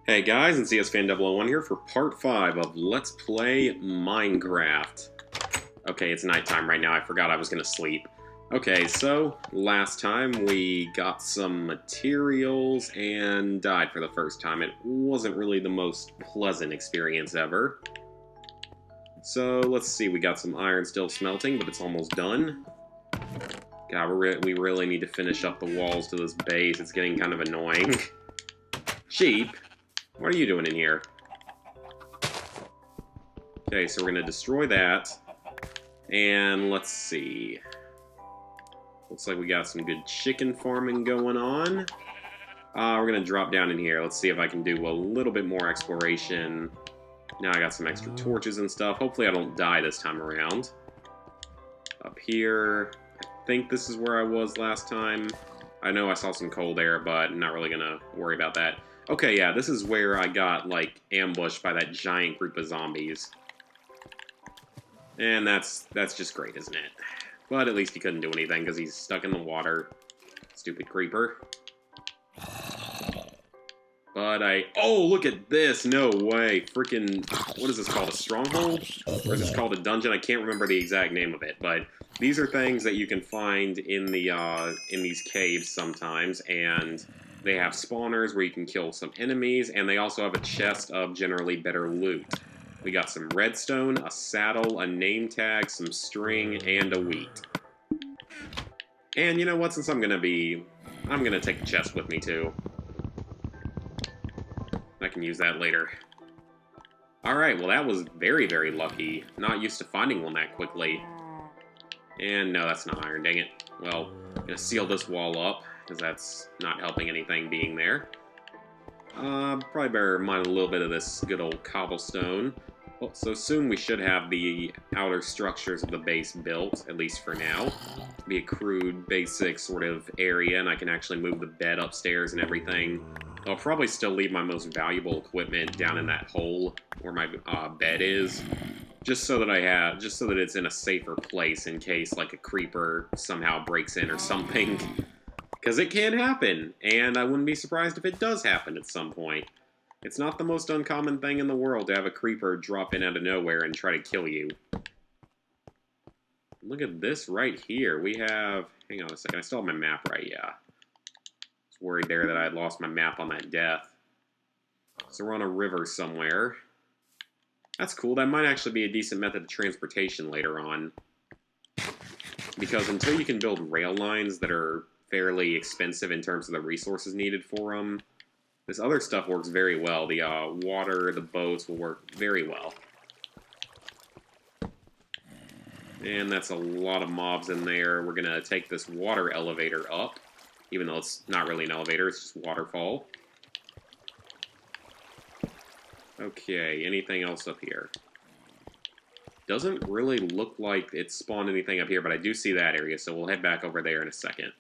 Hey guys, and CSFan001 here for part 5 of Let's Play Minecraft. Okay, it's nighttime right now, I forgot I was gonna sleep. Okay, so, last time we got some materials and died for the first time. It wasn't really the most pleasant experience ever. So, let's see, we got some iron still smelting, but it's almost done. God, we really need to finish up the walls to this base, it's getting kind of annoying. Sheep? What are you doing in here? Okay, so we're going to destroy that. And let's see. Looks like we got some good chicken farming going on. We're going to drop down in here. Let's see if I can do a little bit more exploration. Now I got some extra torches and stuff. Hopefully I don't die this time around. Up here. I think this is where I was last time. I know I saw some coal there, but I'm not really going to worry about that. Okay, yeah, this is where I got, like, ambushed by that giant group of zombies. And that's just great, isn't it? But at least he couldn't do anything, because he's stuck in the water. Stupid creeper. But oh, look at this! No way! Freaking... What is this called? A stronghold? Or is this called a dungeon? I can't remember the exact name of it, but... These are things that you can find in the, in these caves sometimes, and... They have spawners where you can kill some enemies, and they also have a chest of generally better loot. We got some redstone, a saddle, a name tag, some string, and a wheat. And you know what, since I'm gonna take the chest with me too. I can use that later. Alright, well that was very, very lucky. Not used to finding one that quickly. And no, that's not iron, dang it. Well, I'm gonna seal this wall up, because that's not helping anything being there. Probably better mine a little bit of this good old cobblestone. Well, so soon we should have the outer structures of the base built, at least for now. Be a crude, basic sort of area, and I can actually move the bed upstairs and everything. I'll probably still leave my most valuable equipment down in that hole where my bed is. Just so that it's in a safer place in case, like, a creeper somehow breaks in or something. Because it can happen, and I wouldn't be surprised if it does happen at some point. It's not the most uncommon thing in the world to have a creeper drop in out of nowhere and try to kill you. Look at this right here. We have... Hang on a second, I still have my map right, yeah. I was worried there that I had lost my map on that death. So we're on a river somewhere. That's cool, that might actually be a decent method of transportation later on. Because until you can build rail lines that are fairly expensive in terms of the resources needed for them, this other stuff works very well. The water, the boats will work very well. And that's a lot of mobs in there. We're going to take this water elevator up, even though it's not really an elevator, it's just waterfall. Okay, anything else up here? Doesn't really look like it spawned anything up here, but I do see that area, so we'll head back over there in a second.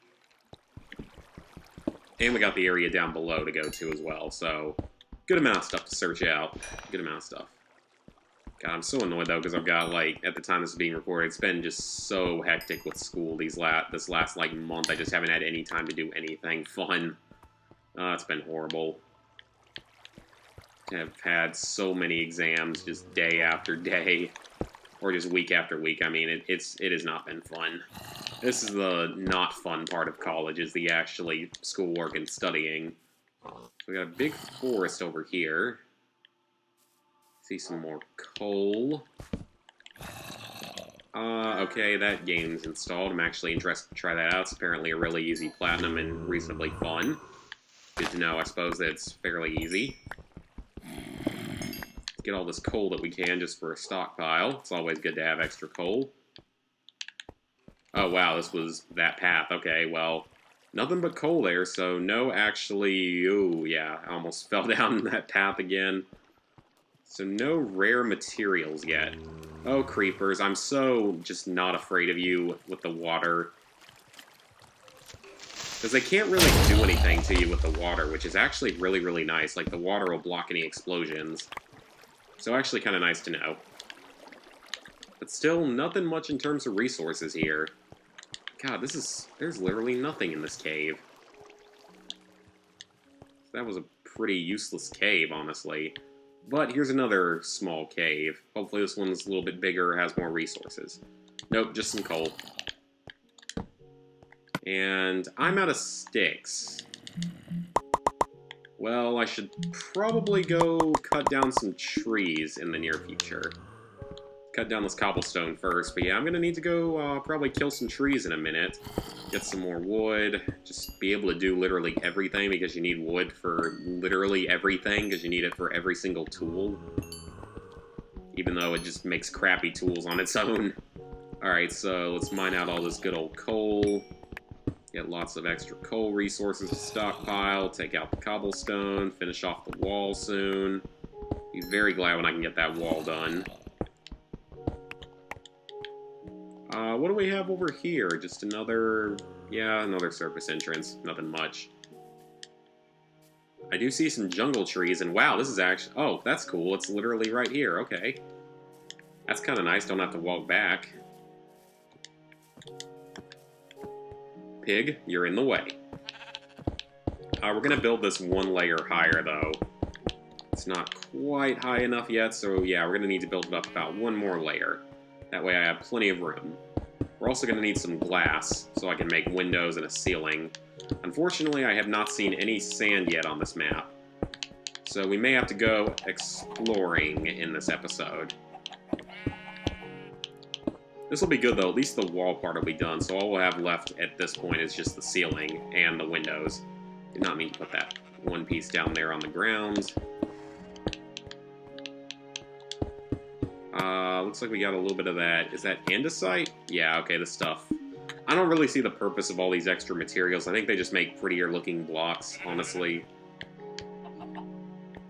And we got the area down below to go to as well, so good amount of stuff to search out. Good amount of stuff. God, I'm so annoyed, though, because I've got, like, at the time this is being recorded, it's been just so hectic with school this last, like, month. I just haven't had any time to do anything fun. It's been horrible. I've had so many exams just day after day, or just week after week. I mean, it has not been fun. This is the not fun part of college, is the actually schoolwork and studying. So we got a big forest over here. See some more coal. Okay, that game's installed. I'm actually interested to try that out. It's apparently a really easy platinum and reasonably fun. Good to know, I suppose, that it's fairly easy. Get all this coal that we can just for a stockpile. It's always good to have extra coal. Oh, wow, this was that path. Okay, well, nothing but coal there, so no actually... Ooh, yeah, I almost fell down that path again. So no rare materials yet. Oh, creepers, I'm so just not afraid of you with the water. Because they can't really do anything to you with the water, which is actually really, really nice. Like, the water will block any explosions. So actually kind of nice to know. But still, nothing much in terms of resources here. God, there's literally nothing in this cave. That was a pretty useless cave, honestly. But here's another small cave. Hopefully this one's a little bit bigger, has more resources. Nope, just some coal. And I'm out of sticks. Well, I should probably go cut down some trees in the near future. Cut down this cobblestone first, but yeah, I'm gonna need to go probably kill some trees in a minute. Get some more wood, just be able to do literally everything because you need wood for literally everything because you need it for every single tool. Even though it just makes crappy tools on its own. Alright, so let's mine out all this good old coal. Get lots of extra coal resources to stockpile, take out the cobblestone, finish off the wall soon. Be very glad when I can get that wall done. What do we have over here? Just another... yeah, another surface entrance. Nothing much. I do see some jungle trees, and wow, this is actually... oh, that's cool. It's literally right here. Okay. That's kind of nice. Don't have to walk back. Pig, you're in the way. We're going to build this one layer higher, though. It's not quite high enough yet, so yeah, we're going to need to build it up about one more layer. That way I have plenty of room. We're also going to need some glass, so I can make windows and a ceiling. Unfortunately, I have not seen any sand yet on this map. So we may have to go exploring in this episode. This will be good, though. At least the wall part will be done, so all we'll have left at this point is just the ceiling and the windows. Did not mean to put that one piece down there on the ground. Looks like we got a little bit of that. Is that andesite? Yeah, okay, this stuff. I don't really see the purpose of all these extra materials. I think they just make prettier looking blocks, honestly.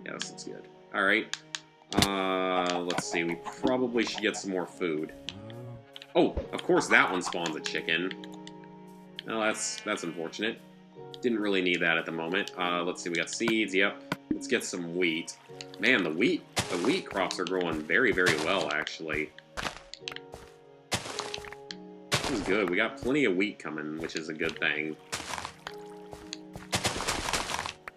Yeah, this looks good. Alright. Let's see. We probably should get some more food. Oh, of course that one spawns a chicken. Oh, that's unfortunate. Didn't really need that at the moment. Let's see, we got seeds, yep. Let's get some wheat. Man, the wheat crops are growing very, very well, actually. This is good. We got plenty of wheat coming, which is a good thing.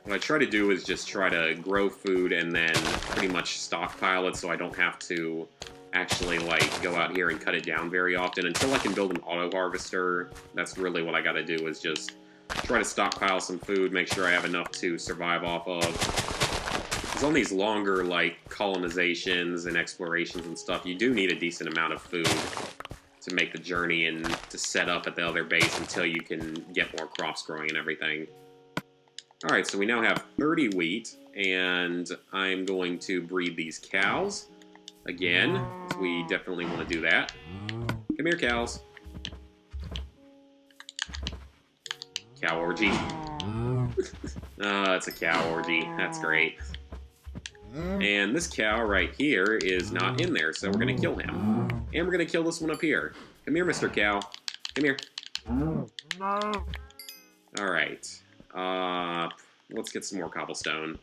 What I try to do is just try to grow food and then pretty much stockpile it so I don't have to actually, like, go out here and cut it down very often. Until I can build an auto-harvester, that's really what I gotta do, is just try to stockpile some food, make sure I have enough to survive off of. Because on these longer, like, colonizations and explorations and stuff, you do need a decent amount of food to make the journey and to set up at the other base until you can get more crops growing and everything. Alright, so we now have 30 wheat, and I'm going to breed these cows. Again, because we definitely want to do that. Come here, cows. Cow orgy. It's a cow orgy. That's great. And this cow right here is not in there, so we're going to kill him. And we're going to kill this one up here. Come here, Mr. Cow. Come here. Alright. Let's get some more cobblestone.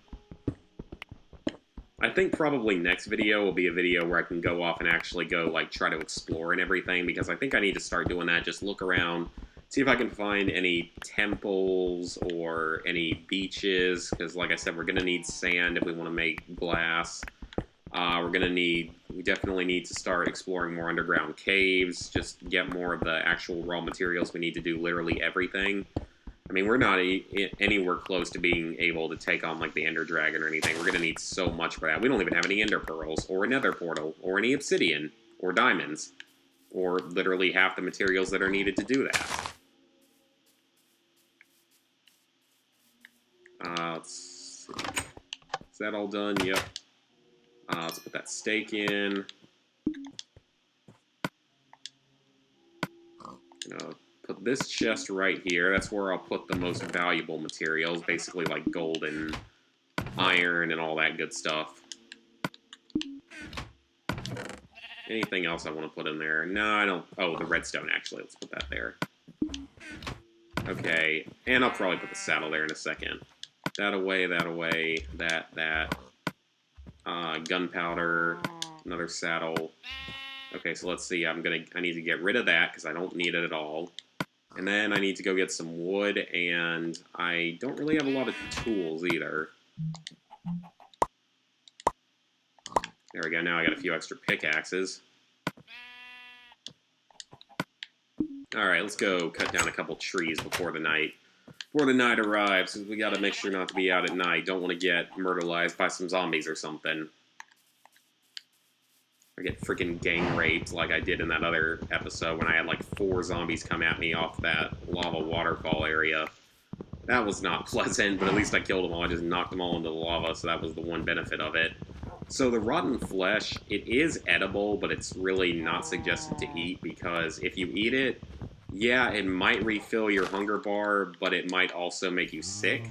I think probably next video will be a video where I can go off and actually go, like, try to explore and everything, because I think I need to start doing that, just look around, see if I can find any temples or any beaches, because, like I said, we're going to need sand if we want to make glass. We definitely need to start exploring more underground caves, just get more of the actual raw materials we need to do literally everything. I mean, we're not anywhere close to being able to take on, like, the Ender Dragon or anything. We're going to need so much for that. We don't even have any Ender Pearls, or a Nether Portal, or any Obsidian, or Diamonds, or literally half the materials that are needed to do that. Let's see. Is that all done? Yep. Let's put that steak in. Put this chest right here. That's where I'll put the most valuable materials, basically like gold and iron and all that good stuff. Anything else I want to put in there? No, I don't. Oh, the redstone, actually. Let's put that there. Okay, and I'll probably put the saddle there in a second. That away, that. Gunpowder, another saddle. Okay, so let's see. I need to get rid of that because I don't need it at all. And then I need to go get some wood, and I don't really have a lot of tools either. There we go, now I got a few extra pickaxes. Alright, let's go cut down a couple trees before the night arrives, because we gotta make sure not to be out at night. Don't want to get murderized by some zombies or something. Or get freaking gang raped like I did in that other episode when I had like 4 zombies come at me off that lava waterfall area. That was not pleasant, but at least I killed them all. I just knocked them all into the lava, so that was the one benefit of it. So the rotten flesh, it is edible, but it's really not suggested to eat, because if you eat it, yeah, it might refill your hunger bar, but it might also make you sick.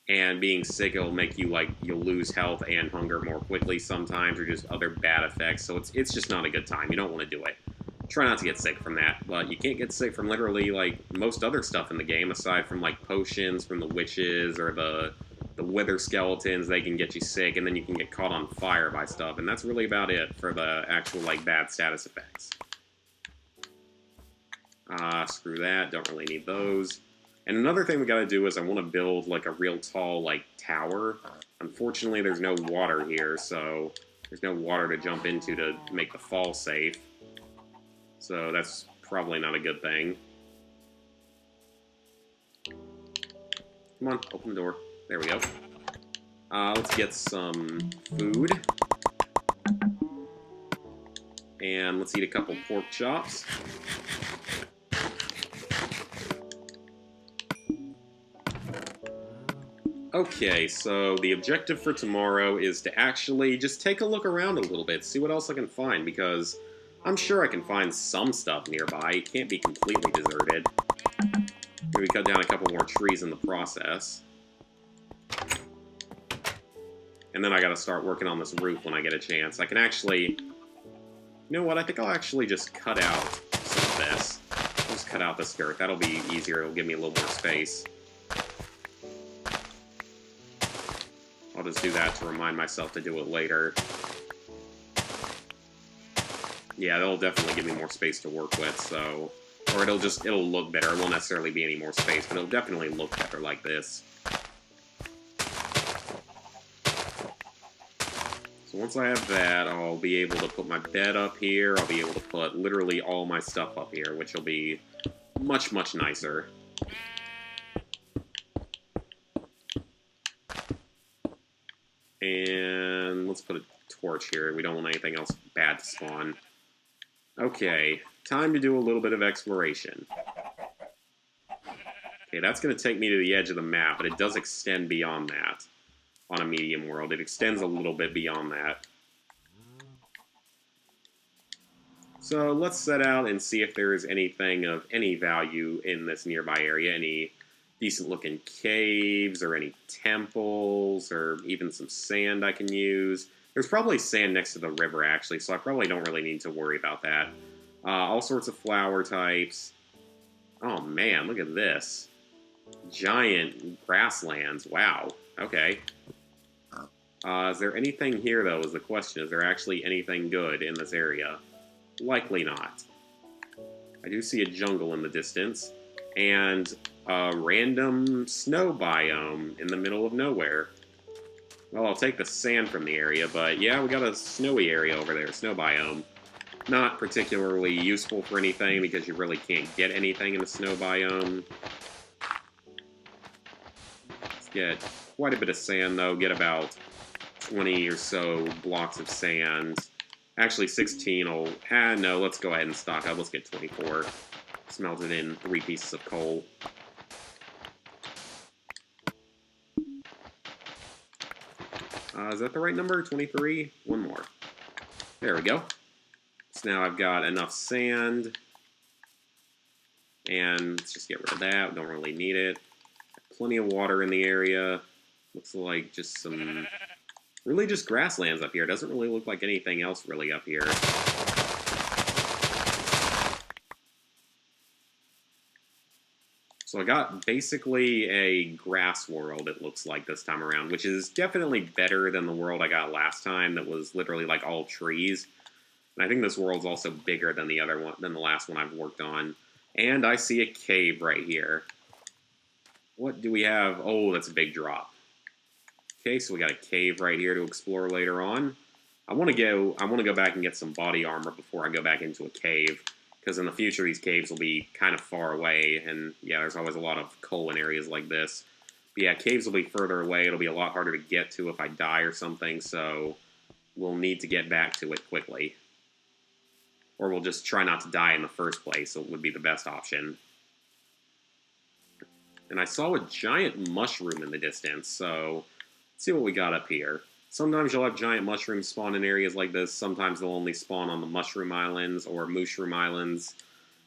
And being sick, it'll make you, like, you'll lose health and hunger more quickly sometimes, or just other bad effects, so it's just not a good time. You don't want to do it. Try not to get sick from that, but you can't get sick from literally, like, most other stuff in the game, aside from, like, potions from the witches, or the wither skeletons. They can get you sick, and then you can get caught on fire by stuff, and that's really about it for the actual, like, bad status effects. Screw that, don't really need those. And another thing we gotta do is I want to build, like, a real tall, like, tower. Unfortunately, there's no water here, so there's no water to jump into to make the fall safe. So that's probably not a good thing. Come on, open the door. There we go. Let's get some food. And let's eat a couple pork chops. Okay, so the objective for tomorrow is to actually just take a look around a little bit, see what else I can find, because I'm sure I can find some stuff nearby. It can't be completely deserted. Maybe cut down a couple more trees in the process. And then I gotta start working on this roof when I get a chance. I can actually... You know what? I think I'll actually just cut out some of this. I'll just cut out this dirt. That'll be easier. It'll give me a little more space. I'll just do that to remind myself to do it later. Yeah, that'll definitely give me more space to work with, so... Or it'll look better. It won't necessarily be any more space, but it'll definitely look better like this. So once I have that, I'll be able to put my bed up here. I'll be able to put literally all my stuff up here, which will be much, much nicer. And let's put a torch here. We don't want anything else bad to spawn. Okay, time to do a little bit of exploration. Okay, that's going to take me to the edge of the map, but it does extend beyond that on a medium world. It extends a little bit beyond that. So let's set out and see if there is anything of any value in this nearby area. Any decent-looking caves, or any temples, or even some sand I can use. There's probably sand next to the river, actually, so I probably don't really need to worry about that. All sorts of flower types. Oh, man, look at this. Giant grasslands. Wow. Okay. Is there anything here, though, is the question. Is there actually anything good in this area? Likely not. I do see a jungle in the distance, and a random snow biome in the middle of nowhere. Well, I'll take the sand from the area, but yeah, we got a snowy area over there, snow biome. Not particularly useful for anything, because you really can't get anything in the snow biome. Let's get quite a bit of sand, though. Get about 20 or so blocks of sand. Actually, 16 will... no, let's go ahead and stock up. Let's get 24. Smelt it in 3 pieces of coal. Is that the right number? 23? One more. There we go. So now I've got enough sand. And let's just get rid of that. Don't really need it. Plenty of water in the area. Looks like just some... Really just grasslands up here. Doesn't really look like anything else really up here. So I got basically a grass world, it looks like, this time around, which is definitely better than the world I got last time that was literally like all trees. And I think this world's also bigger than the other one, than the last one I've worked on. And I see a cave right here. What do we have? Oh, that's a big drop. Okay, so we got a cave right here to explore later on. I want to go back and get some body armor before I go back into a cave, because in the future these caves will be kind of far away, and yeah, there's always a lot of coal in areas like this. But yeah, caves will be further away. It'll be a lot harder to get to if I die or something, so we'll need to get back to it quickly. Or we'll just try not to die in the first place, so it would be the best option. And I saw a giant mushroom in the distance, so let's see what we got up here. Sometimes you'll have giant mushrooms spawn in areas like this. Sometimes they'll only spawn on the mushroom islands, or mushroom islands,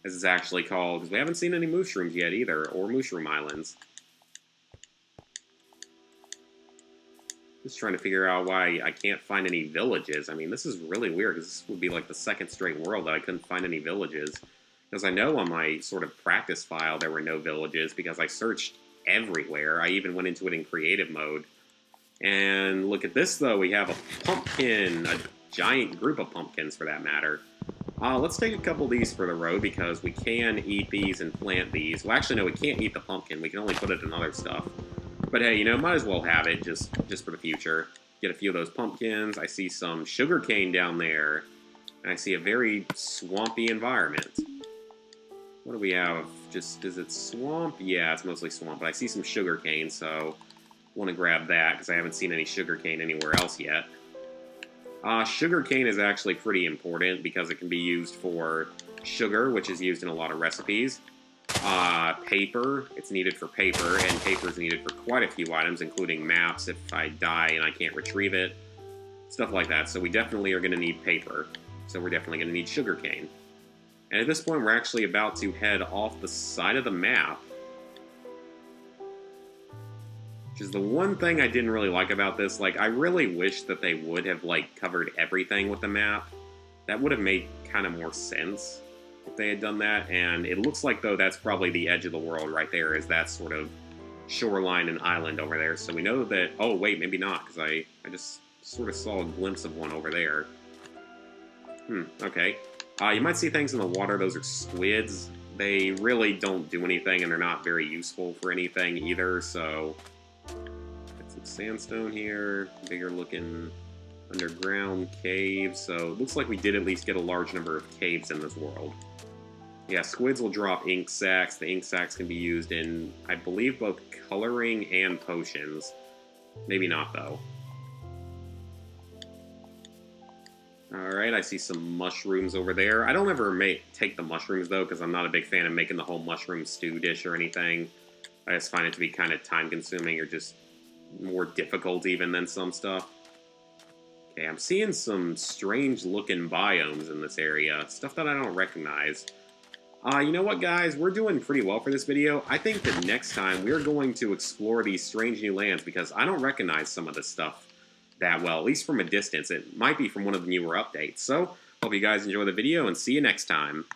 as it's actually called, because we haven't seen any mushrooms yet either, or mushroom islands. Just trying to figure out why I can't find any villages. I mean, this is really weird, because this would be like the second straight world that I couldn't find any villages. Because I know on my sort of practice file there were no villages, because I searched everywhere. I even went into it in creative mode. And look at this, though. We have a pumpkin, a giant group of pumpkins, for that matter. Let's take a couple of these for the road, because we can eat these and plant these. Well, actually, no, we can't eat the pumpkin. We can only put it in other stuff. But hey, you know, might as well have it, just for the future. Get a few of those pumpkins. I see some sugarcane down there. And I see a very swampy environment. What do we have? Just, is it swamp? Yeah, it's mostly swamp, but I see some sugarcane, so want to grab that, because I haven't seen any sugarcane anywhere else yet. Sugarcane is actually pretty important, because it can be used for sugar, which is used in a lot of recipes. Paper, it's needed for paper, and paper is needed for quite a few items, including maps if I die and I can't retrieve it. Stuff like that, so we definitely are going to need paper. So we're definitely going to need sugarcane. And at this point, we're actually about to head off the side of the map. Which is the one thing I didn't really like about this. Like, I really wish that they would have, like, covered everything with the map. That would have made kind of more sense if they had done that. And it looks like, though, that's probably the edge of the world right there, is that sort of shoreline and island over there. So we know that... Oh, wait, maybe not, because I just sort of saw a glimpse of one over there. Okay. You might see things in the water. Those are squids. They really don't do anything, and they're not very useful for anything either, so... Got some sandstone here. Bigger looking underground caves. So it looks like we did at least get a large number of caves in this world. Yeah, squids will drop ink sacs. The ink sacs can be used in, I believe, both coloring and potions. Maybe not, though. Alright, I see some mushrooms over there. I don't ever take the mushrooms, though, because I'm not a big fan of making the whole mushroom stew dish or anything. I just find it to be kind of time-consuming, or just more difficult even than some stuff. Okay, I'm seeing some strange-looking biomes in this area. Stuff that I don't recognize. You know what, guys? We're doing pretty well for this video. I think that next time we're going to explore these strange new lands, because I don't recognize some of this stuff that well, at least from a distance. It might be from one of the newer updates. So, hope you guys enjoy the video, and see you next time.